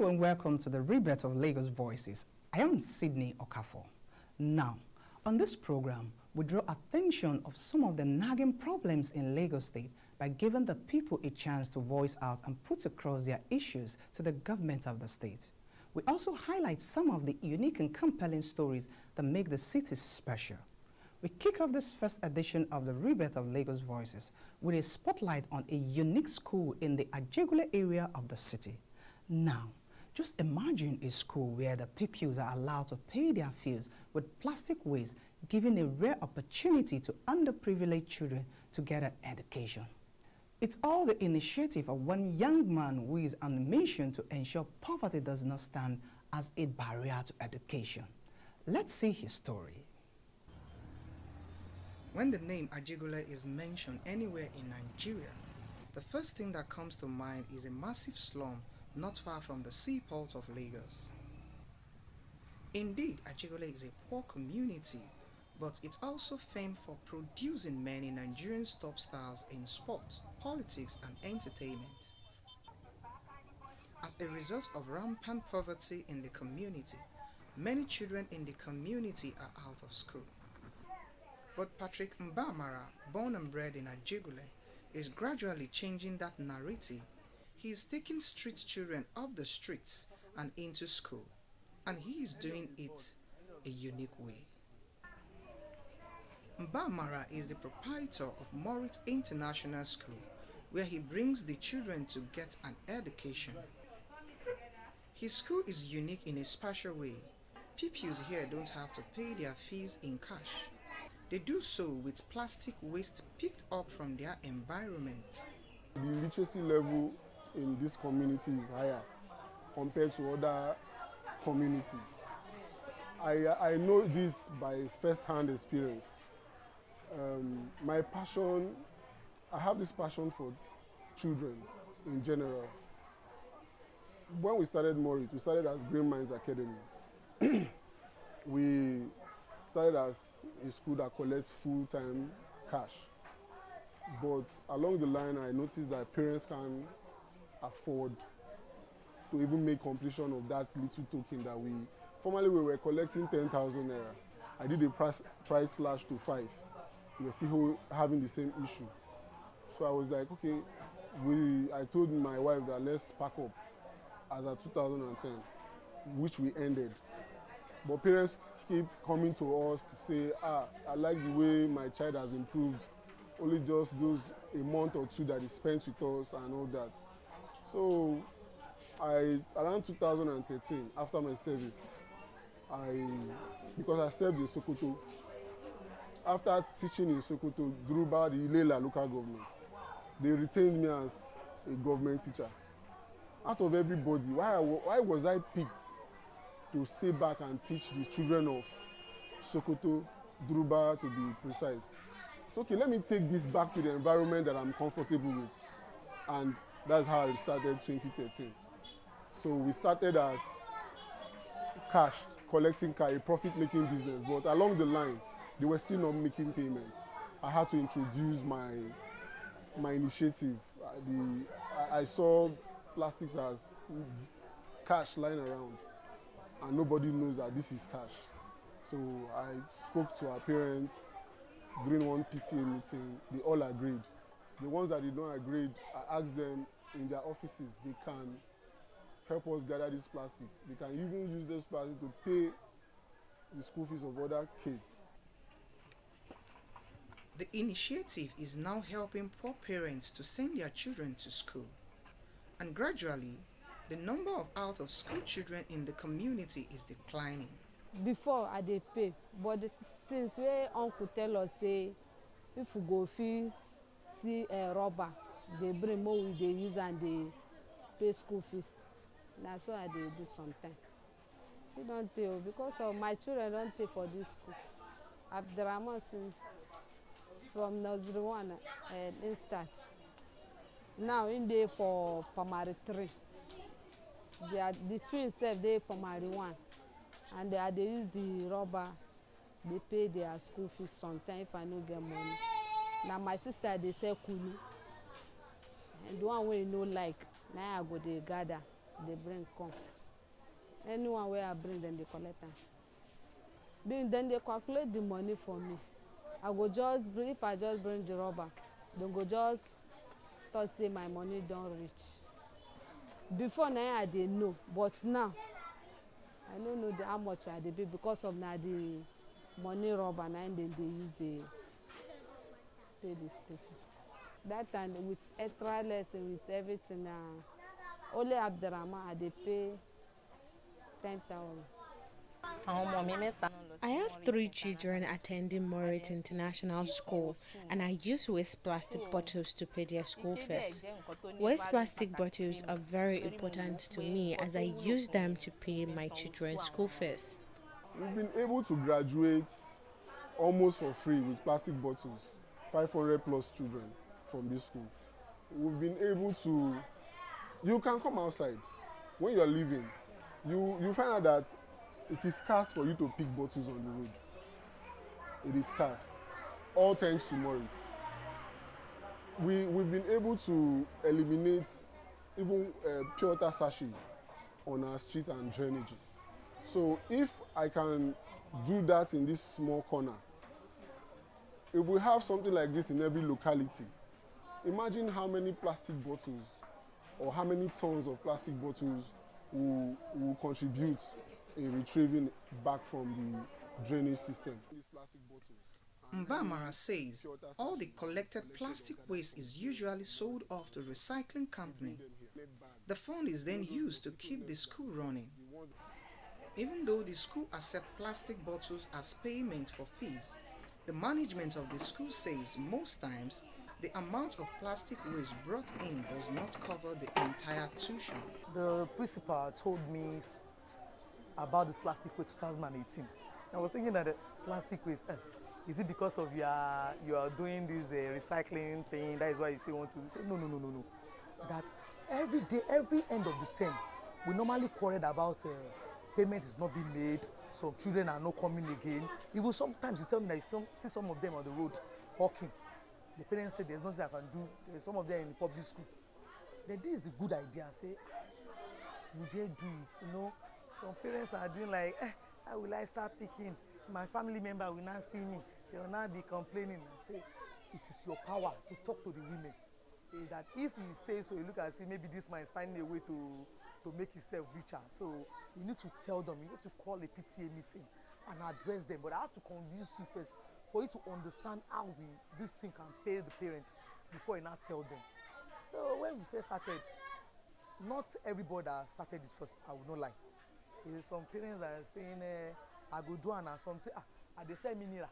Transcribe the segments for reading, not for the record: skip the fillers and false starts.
Hello and welcome to the Rebirth of Lagos Voices. I am Sydney Okafor. Now, on this program, we draw attention of some of the nagging problems in Lagos State by giving the people a chance to voice out and put across their issues to the government of the state. We also highlight some of the unique and compelling stories that make the city special. We kick off this first edition of the Rebirth of Lagos Voices with a spotlight on a unique school in the Ajegule area of the city. Now, just imagine a school where the pupils are allowed to pay their fees with plastic waste, giving a rare opportunity to underprivileged children to get an education. It's all the initiative of one young man who is on a mission to ensure poverty does not stand as a barrier to education. Let's see his story. When the name Ajegule is mentioned anywhere in Nigeria, the first thing that comes to mind is a massive slum not far from the seaport of Lagos. Indeed, Ajegule is a poor community, but it's also famed for producing many Nigerian top stars in sports, politics, and entertainment. As a result of rampant poverty in the community, many children in the community are out of school. But Patrick Mbamara, born and bred in Ajegule, is gradually changing that narrative. He is taking street children off the streets and into school, and he is doing it a unique way. Mbamara is the proprietor of Morit International School, where he brings the children to get an education. His school is unique in a special way. Pupils here don't have to pay their fees in cash. They do so with plastic waste picked up from their environment. The literacy level in this community is higher compared to other communities. I know this by first-hand experience. My passion, I have this passion for children in general. When we started Morit, we started as Green Minds Academy. We started as a school that collects full-time cash. But along the line, I noticed that parents can't afford to even make completion of that little token that formerly we were collecting 10,000 naira. I did a price slash to 5. We were still having the same issue. So I was like, okay, I told my wife that let's pack up as of 2010, which we ended. But parents keep coming to us to say, I like the way my child has improved. Only just those a month or two that he spent with us and all that. So around 2013, after my service, because I served in Sokoto, after teaching in Sokoto, Druba, the Ilela local government, they retained me as a government teacher. Out of everybody, why was I picked to stay back and teach the children of Sokoto, Druba to be precise? So okay, let me take this back to the environment that I'm comfortable with. And that's how I started 2013. So we started as cash, collecting cash, a profit-making business. But along the line, they were still not making payments. I had to introduce my initiative. I saw plastics as cash lying around, and nobody knows that this is cash. So I spoke to our parents during one PTA meeting. They all agreed. The ones that did not agree, I asked them in their offices, they can help us gather this plastic. They can even use this plastic to pay the school fees of other kids. The initiative is now helping poor parents to send their children to school. And gradually, the number of out-of-school children in the community is declining. Before I dey pay, but since where uncle tell us say if we go fees see a rubber, they bring more we dey use and they pay school fees. That's why I dey do something. We don't tell because of my children don't pay for this school. I've drama since from nursery 1 in start. Now in day for primary 3. The twins self they primary 1. And they use the rubber, they pay their school fees sometimes if I no get money. Now my sister they sell kunu. And the one way no like, now I go they gather, they bring come. Anyone where I bring, then they collect am. Then they calculate the money for me. I go just bring, if I just bring the rubber, dem go just talk say my money don reach. Before na I dey know, but now I no know how much I dey pay because of na the money rubber na im dem dey use dey pay the school fees. That time with extra lesson, with everything, na only Abdulrahman I dey pay 10,000. I have 3 children attending Morit International School, and I use waste plastic bottles to pay their school fees. Waste plastic bottles are very important to me as I use them to pay my children's school fees. We've been able to graduate almost for free with plastic bottles, 500 plus children from this school. We've been able to, you can come outside. When you're leaving, you find out that it is scarce for you to pick bottles on the road. It is scarce. All thanks to Morit. We've been able to eliminate even pure water sachets on our streets and drainages. So if I can do that in this small corner, if we have something like this in every locality, imagine how many plastic bottles or how many tons of plastic bottles will contribute in retrieving back from the drainage system. Mbamara says all the collected plastic waste is usually sold off to recycling company. The fund is then used to keep the school running. Even though the school accepts plastic bottles as payment for fees, the management of the school says most times the amount of plastic waste brought in does not cover the entire tuition. The principal told me about this plastic waste 2018. I was thinking that the plastic waste, is it because of you are doing this recycling thing? That is why you say want to say no. That every day, every end of the term, we normally quarrel about payment is not being made. Some children are not coming again. Even sometimes you tell me that you see some of them on the road hawking. The parents say there's nothing I can do. There's some of them in public school. Then this is the good idea. Say, you dare do it, you know. Some parents are doing like, how will I start picking? My family member will not see me. They will not be complaining. I say, it is your power to talk to the women. That if you say so, you look and see maybe this man is finding a way to make himself richer. So you need to tell them, you have to call a PTA meeting and address them. But I have to convince you first for you to understand how this thing can pay the parents before you not tell them. So when we first started, not everybody that started it first, I will not lie. Some parents are saying, I go do and some say, I dey sell mineral.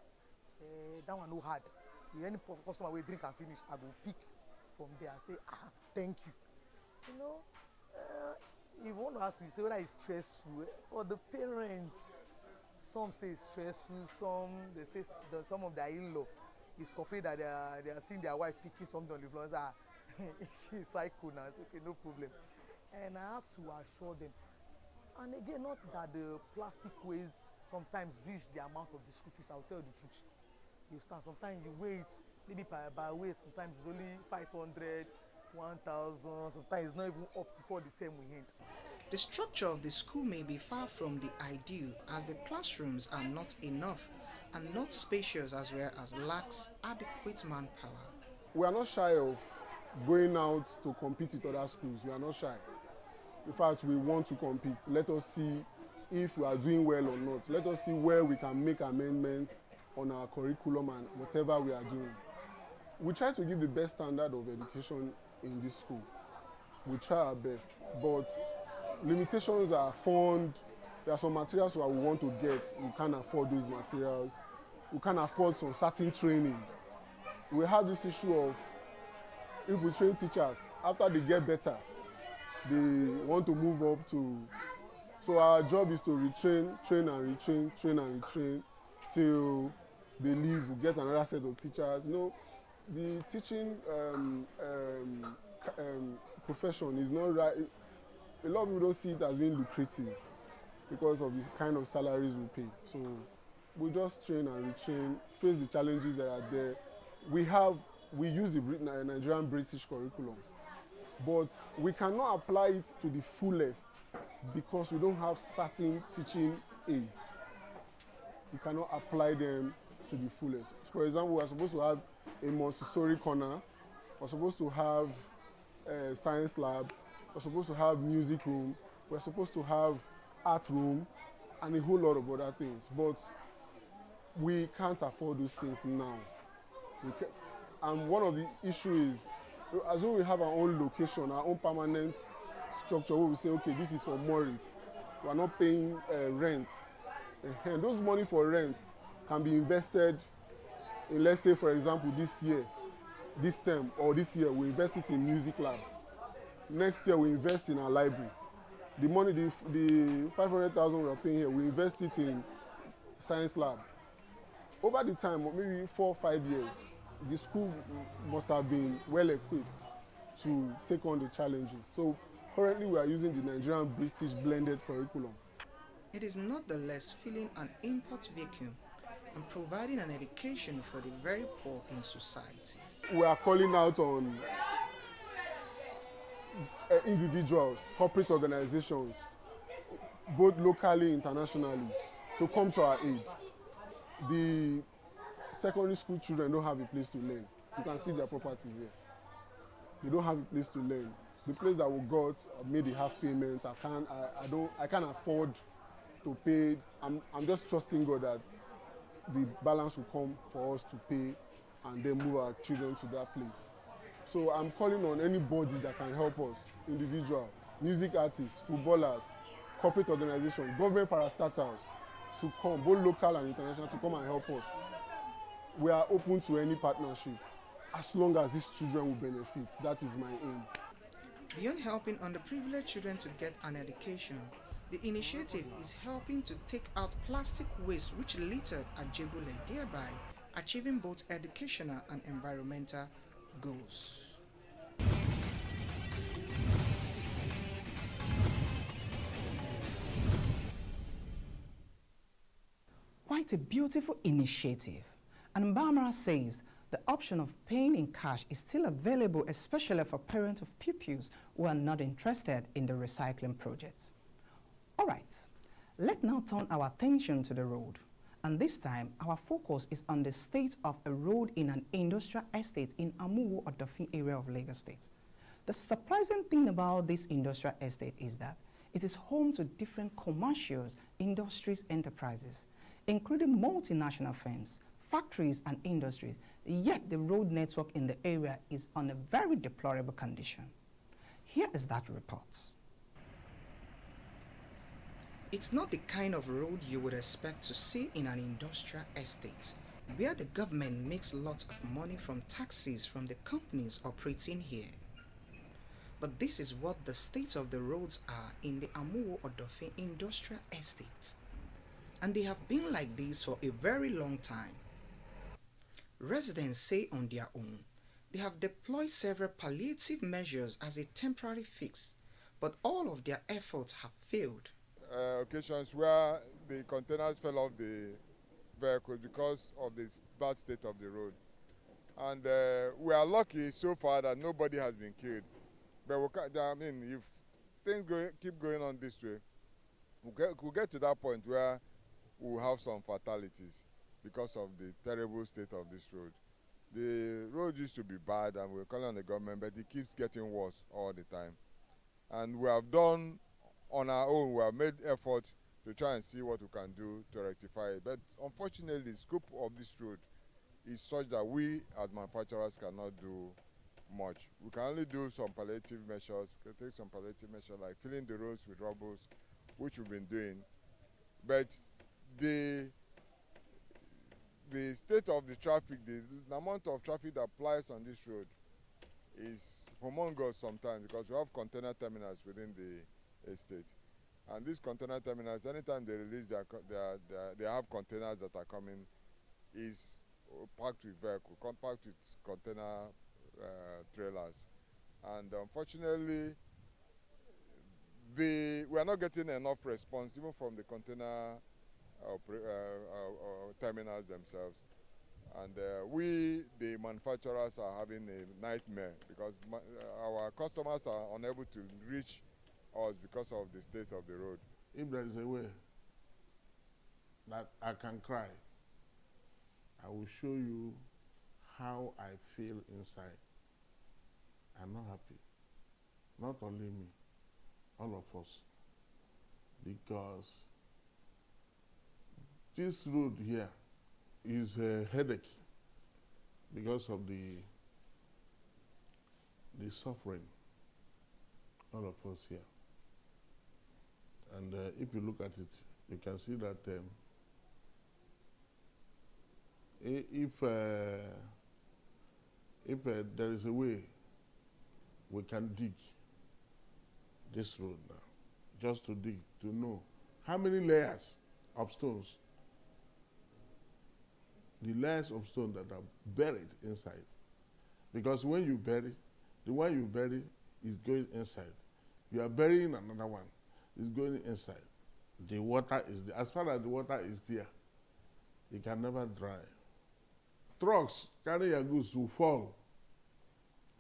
That one no hard. If any customer will drink and finish, I go pick from there and say, thank you. You know, if one of us will say whether it's stressful for the parents, some say it's stressful, some they say some of their in-law is complaining that they are seeing their wife picking something on the floor. She's psycho now. It's okay, no problem. And I have to assure them. And again, not that the plastic waste sometimes reach the amount of the school fees. I'll tell you the truth. You stand, sometimes you wait, maybe by weight, sometimes it's only 500, 1,000, sometimes it's not even up before the term we end. The structure of the school may be far from the ideal as the classrooms are not enough and not spacious as well as lacks adequate manpower. We are not shy of going out to compete with other schools. We are not shy. In fact, we want to compete. Let us see if we are doing well or not. Let us see where we can make amendments on our curriculum and whatever we are doing. We try to give the best standard of education in this school. We try our best, but limitations are found. There are some materials that we want to get. We can't afford those materials. We can't afford some certain training. We have this issue of if we train teachers, after they get better, they want to move up to. So our job is to retrain, train and retrain till they leave. We get another set of teachers. You know, the teaching profession is not right. A lot of people don't see it as being lucrative because of the kind of salaries we pay. So we just train and retrain, face the challenges that are there. We use the Nigerian British curriculum. but we cannot apply it to the fullest because we don't have certain teaching aids. We cannot apply them to the fullest. For example, we are supposed to have a Montessori corner, we're supposed to have a science lab, we're supposed to have music room, we're supposed to have art room, and a whole lot of other things. But we can't afford those things now. And one of the issues is, as though we have our own location, our own permanent structure where we say, okay, this is for Morit. We are not paying rent. And those money for rent can be invested in, let's say, for example, this year, this term, or this year, we invest it in music lab. Next year, we invest in our library. The money, the 500,000 we are paying here, we invest it in science lab. Over the time, maybe 4 or 5 years, the school must have been well equipped to take on the challenges. So currently we are using the Nigerian British blended curriculum. It is not the less filling an import vacuum and providing an education for the very poor in society. We are calling out on individuals, corporate organizations, both locally and internationally, to come to our aid. The secondary school children don't have a place to learn. You can see their properties here. They don't have a place to learn. The place that we got made a half payment. I can't afford to pay. I'm just trusting God that the balance will come for us to pay and then move our children to that place. So I'm calling on anybody that can help us, individual, music artists, footballers, corporate organizations, government parastatals, to come, both local and international, to come and help us. We are open to any partnership as long as these children will benefit. That is my aim. Beyond helping underprivileged children to get an education, the initiative is helping to take out plastic waste which littered at Jebule, thereby achieving both educational and environmental goals. Quite a beautiful initiative. And Barbara says the option of paying in cash is still available, especially for parents of pupils who are not interested in the recycling project. All right, let's now turn our attention to the road. And this time, our focus is on the state of a road in an industrial estate in Amuwo-Odofin area of Lagos State. The surprising thing about this industrial estate is that it is home to different commercials, industries, enterprises, including multinational firms, factories and industries, yet the road network in the area is on a very deplorable condition. Here is that report. It's not the kind of road you would expect to see in an industrial estate, where the government makes lots of money from taxes from the companies operating here. But this is what the state of the roads are in the Amuwo-Odofin industrial estate. And they have been like this for a very long time. Residents say on their own, they have deployed several palliative measures as a temporary fix, but all of their efforts have failed. Occasions where the containers fell off the vehicles because of the bad state of the road. And we are lucky so far that nobody has been killed. But if things keep going on this way, we'll get to that point where we'll have some fatalities because of the terrible state of this road. The road used to be bad and we're calling on the government, but it keeps getting worse all the time. And we have done on our own, we have made effort to try and see what we can do to rectify it. But unfortunately, the scope of this road is such that we as manufacturers cannot do much. We can only do some palliative measures, we can take some palliative measures like filling the roads with rubble, which we've been doing. But the state of the traffic, the amount of traffic that applies on this road is humongous sometimes because we have container terminals within the estate. And these container terminals, anytime they release they have containers that are coming, is packed with vehicles, packed with container trailers. And unfortunately, we are not getting enough response even from the container terminals themselves. And we, the manufacturers, are having a nightmare because our customers are unable to reach us because of the state of the road. If there is a way that I can cry, I will show you how I feel inside. I'm not happy. Not only me, all of us. Because this road here is a headache because of the suffering, all of us here. And if you look at it, you can see that if there is a way we can dig this road now, just to dig, to know how many layers of stones, the layers of stone that are buried inside. Because when you bury, the one you bury is going inside. You are burying another one, it's going inside. The water is there. As far as the water is there, it can never dry. Trucks carrying your goods will fall,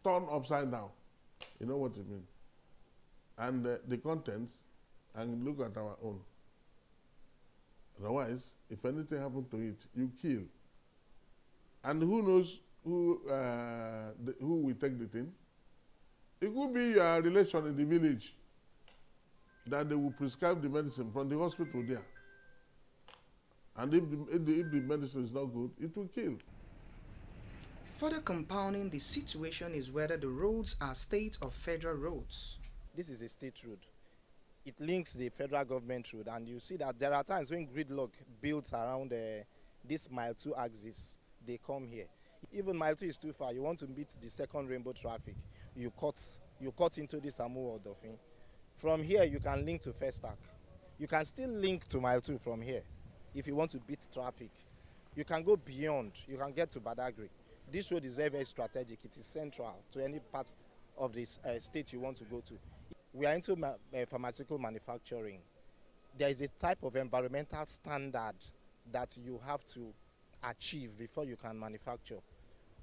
turn upside down. You know what I mean? And the contents, and look at our own. Otherwise, if anything happens to it, you kill. And who knows who will take the thing? It could be your relation in the village that they will prescribe the medicine from the hospital there. And if the medicine is not good, it will kill. Further compounding the situation is whether the roads are state or federal roads. This is a state road. It links the federal government road, and you see that there are times when gridlock builds around this mile 2 axis, they come here. Even mile 2 is too far. You want to meet the second rainbow traffic, you cut into this Amuwo-Odofin. From here, you can link to Festac. You can still link to mile 2 from here if you want to beat traffic. You can go beyond. You can get to Badagry. This road is very, very strategic. It is central to any part of this state you want to go to. We are into pharmaceutical manufacturing. There is a type of environmental standard that you have to achieve before you can manufacture.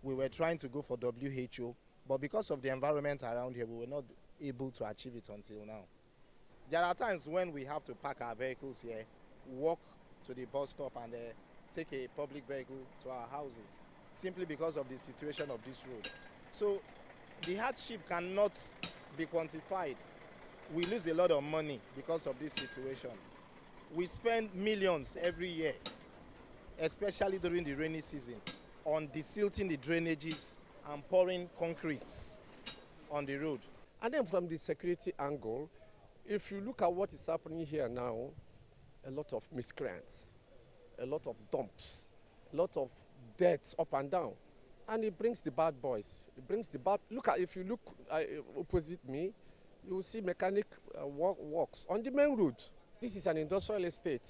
We were trying to go for WHO, but because of the environment around here, we were not able to achieve it until now. There are times when we have to park our vehicles here, walk to the bus stop and take a public vehicle to our houses, simply because of the situation of this road. So the hardship cannot be quantified. We lose a lot of money because of this situation. We spend millions every year, especially during the rainy season, on desilting the drainages and pouring concretes on the road. And then from the security angle, if you look at what is happening here now, a lot of miscreants, a lot of dumps, a lot of deaths up and down. And it brings the bad boys. It brings the bad. If you look opposite me, you will see mechanic works on the main road. This is an industrial estate.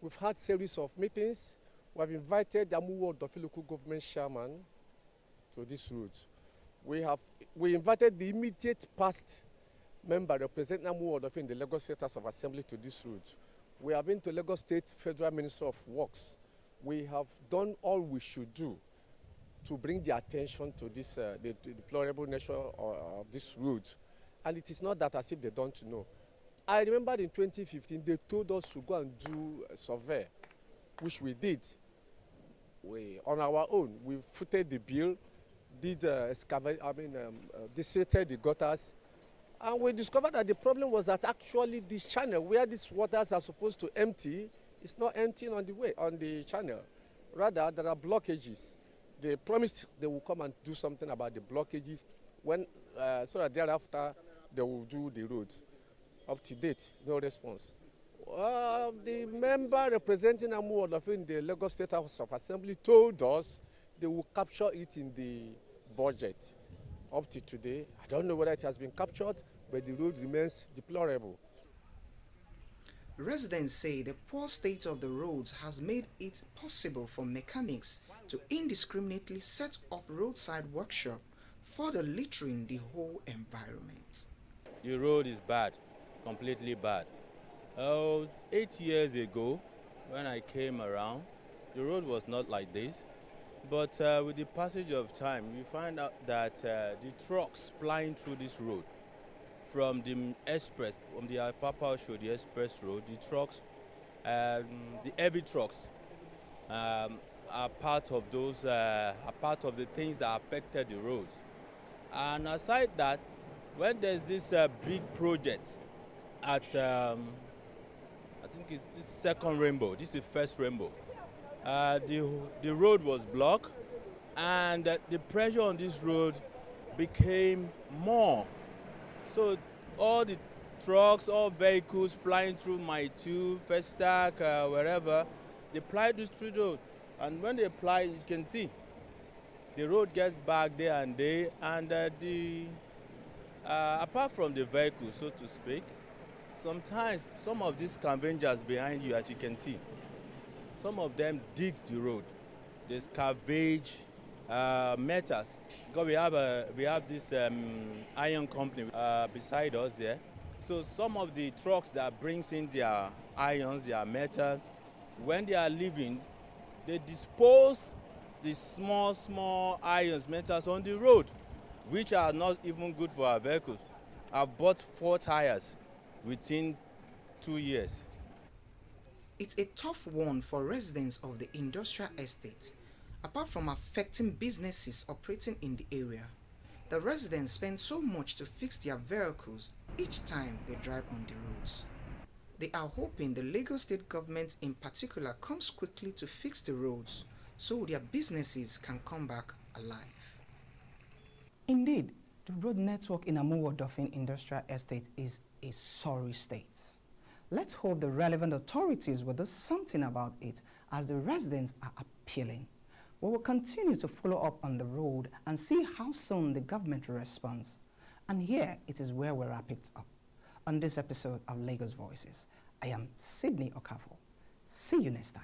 We've had series of meetings. We have invited the Amuwo-Odofin local government chairman to this road. We invited the immediate past member representing Amuwo-Odofin in the Lagos State House of Assembly to this road. We have been to Lagos State Federal Minister of Works. We have done all we should do to bring the attention to this the deplorable nature of this road. And it is not that as if they don't know. I remember in 2015, they told us to go and do a survey, which we did. On our own, we footed the bill, did desiccated the gutters, and we discovered that the problem was that actually the channel where these waters are supposed to empty is not emptying on the way, on the channel. Rather, there are blockages. They promised they will come and do something about the blockages so that thereafter they will do the road. Up to date, no response. The member representing Amuwo-Odofin in the Lagos State House of Assembly told us they will capture it in the budget. Up to today, I don't know whether it has been captured, but the road remains deplorable. Residents say the poor state of the roads has made it possible for mechanics to indiscriminately set up roadside workshop, further littering the whole environment. The road is bad, completely bad. 8 years ago, when I came around, the road was not like this. But with the passage of time, you find out that the trucks plying through this road from the express, from the Apapa Show, the express road, the trucks, the heavy trucks are part of those, are part of the things that affected the roads. And aside that, when there's this big projects at, I think it's this second rainbow, this is first rainbow, the road was blocked, and the pressure on this road became more. So all the trucks, all vehicles plying through my two, First Stack, wherever, they ply this through the road. And when they ply, you can see the road gets back there and there, and apart from the vehicle, so to speak, sometimes some of these scavengers behind you, as you can see, some of them dig the road. They scavenge metals, because we have this iron company beside us there. So some of the trucks that brings in their irons, their metal, when they are leaving, they dispose the small irons, metals on the road, which are not even good for our vehicles. I've bought 4 tires within 2 years. It's a tough one for residents of the industrial estate. Apart from affecting businesses operating in the area, the residents spend so much to fix their vehicles each time they drive on the roads. They are hoping the Lagos State government in particular comes quickly to fix the roads so their businesses can come back alive. Indeed, the road network in Amuwo-Odofin Industrial Estate is a sorry state. Let's hope the relevant authorities will do something about it, as the residents are appealing. We will continue to follow up on the road and see how soon the government responds. And here it is where we wrap it up. On this episode of Lagos Voices, I am Sydney Okafo. See you next time.